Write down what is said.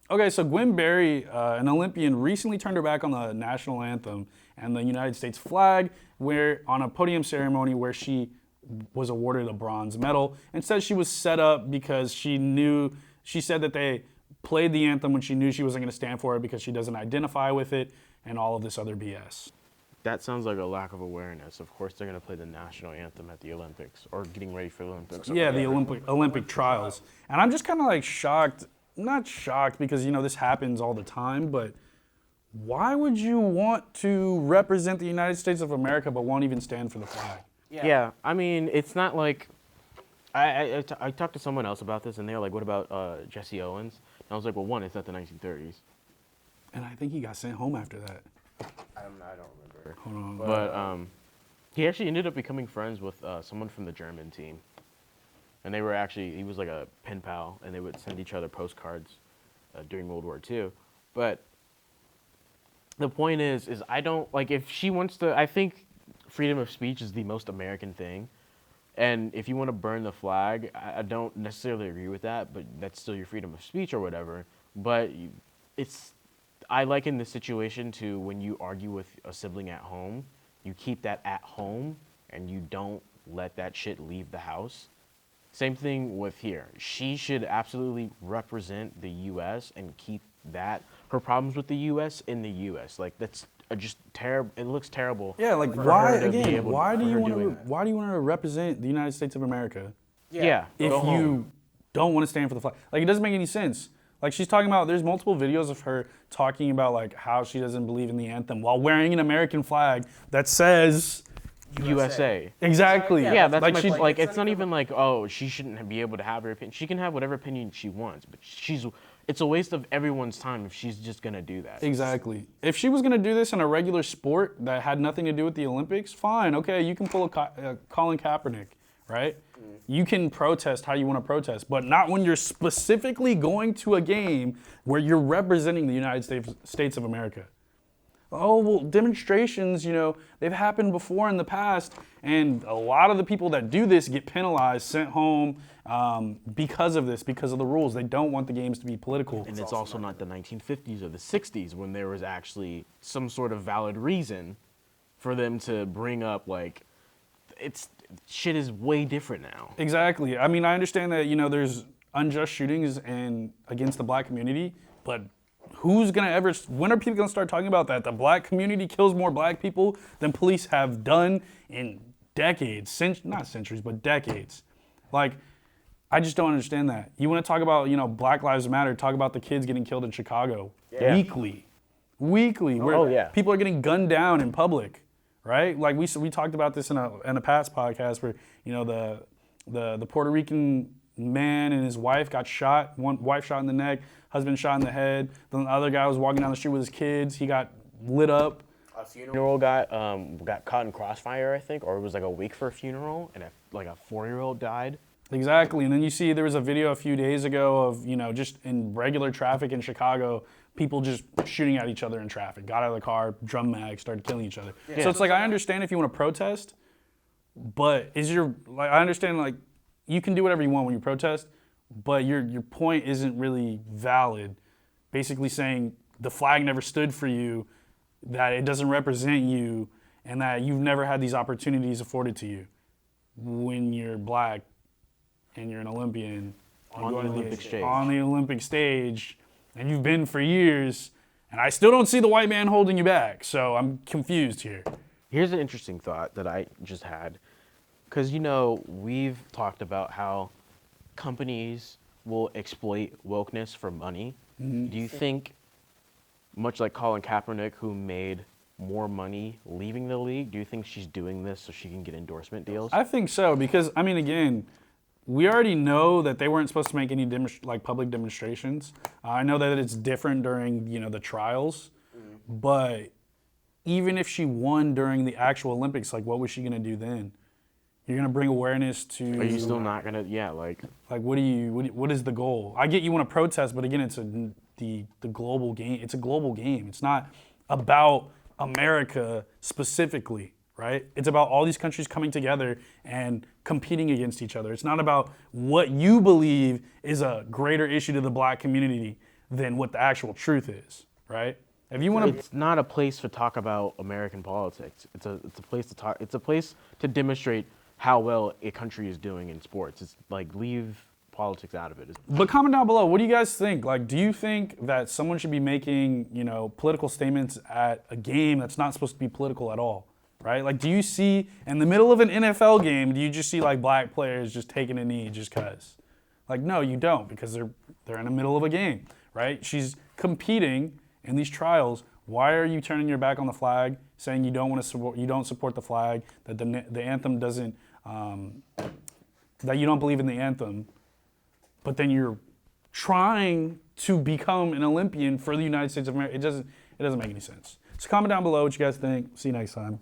Okay, so Gwen Berry, an Olympian, recently turned her back on the national anthem and the United States flag, where on a podium ceremony where she was awarded a bronze medal, and said she was set up because she said that they played the anthem when she knew she wasn't going to stand for it because she doesn't identify with it and all of this other BS. That sounds like a lack of awareness. Of course, they're going to play the national anthem at the Olympics or getting ready for the Olympics. Yeah, the Olympic trials. And I'm just kind of like shocked, not shocked because, this happens all the time, but why would you want to represent the United States of America but won't even stand for the flag? Yeah, I mean, it's not like I talked to someone else about this, and they were like, "What about Jesse Owens?" And I was like, "Well, one, it's not the 1930s." And I think he got sent home after that. I don't remember. Hold on. But he actually ended up becoming friends with someone from the German team, and they were he was like a pen pal, and they would send each other postcards during World War II. But the point is I don't like if she wants to. I think freedom of speech is the most American thing. And if you want to burn the flag, I don't necessarily agree with that, but that's still your freedom of speech or whatever. But I liken this situation to when you argue with a sibling at home, you keep that at home and you don't let that shit leave the house. Same thing with here. She should absolutely represent the U.S. and keep her problems with the U.S. in the U.S. Like that's just terrible. It looks terrible. Yeah, like why again? Why do you want to represent the United States of America? Yeah. If you don't want to stand for the flag, like it doesn't make any sense. Like she's talking about, there's multiple videos of her talking about like how she doesn't believe in the anthem while wearing an American flag that says USA. Exactly. Yeah, that's like my she's point. Like it's not even like, oh, she shouldn't be able to have her opinion. She can have whatever opinion she wants, but it's a waste of everyone's time if she's just gonna do that. Exactly. If she was gonna do this in a regular sport that had nothing to do with the Olympics, fine, okay, you can pull a Colin Kaepernick, right? You can protest how you want to protest, but not when you're specifically going to a game where you're representing the United States of America. Oh, well, demonstrations, they've happened before in the past, and a lot of the people that do this get penalized, sent home because of this, because of the rules. They don't want the games to be political. And it's also not the 1950s or the 60s when there was actually some sort of valid reason for them to bring up, like, shit is way different now. Exactly. I mean, I understand that, there's unjust shootings against the black community, but when are people gonna start talking about that? The black community kills more black people than police have done in decades, not centuries, but decades. Like, I just don't understand that. You wanna talk about, Black Lives Matter, talk about the kids getting killed in Chicago weekly, where people are getting gunned down in public, right? Like we talked about this in a past podcast where, the Puerto Rican man and his wife got shot, wife shot in the neck, husband shot in the head. Then the other guy was walking down the street with his kids. He got lit up. A funeral got caught in crossfire, I think, or it was like a week for a funeral, and a 4-year-old died. Exactly. And then you see there was a video a few days ago of, just in regular traffic in Chicago, people just shooting at each other in traffic. Got out of the car, drum mag, started killing each other. Yeah. So it's like, I understand if you want to protest, but I understand like you can do whatever you want when you protest, but your point isn't really valid. Basically saying the flag never stood for you, that it doesn't represent you, and that you've never had these opportunities afforded to you when you're black and you're an Olympian on the Olympic stage, and you've been for years, and I still don't see the white man holding you back. So I'm confused here. Here's an interesting thought that I just had. Because, we've talked about how companies will exploit wokeness for money. Mm-hmm. Do you think, much like Colin Kaepernick, who made more money leaving the league, do you think she's doing this so she can get endorsement deals? I think so, because, again, we already know that they weren't supposed to make any public demonstrations. I know that it's different during, the trials, but even if she won during the actual Olympics, what was she going to do then? You're gonna bring awareness to. Are you still not gonna? Yeah, like. Like, what is the goal? I get you want to protest, but again, it's the global game. It's a global game. It's not about America specifically, right? It's about all these countries coming together and competing against each other. It's not about what you believe is a greater issue to the black community than what the actual truth is, right? If you want to, It's not a place to talk about American politics. It's a place to talk. It's a place to demonstrate how well a country is doing in sports. It's like leave politics out of it. but comment down below. What do you guys think? Like, do you think that someone should be making, political statements at a game that's not supposed to be political at all, right? Like, do you see in the middle of an NFL game, do you just see like black players just taking a knee just cause? Like, no, you don't, because they're in the middle of a game, right? She's competing in these trials. Why are you turning your back on the flag, saying you don't want to support, you don't support the flag, that the anthem doesn't, that you don't believe in the anthem, but then you're trying to become an Olympian for the United States of America? It doesn't make any sense. So comment down below what you guys think. See you next time.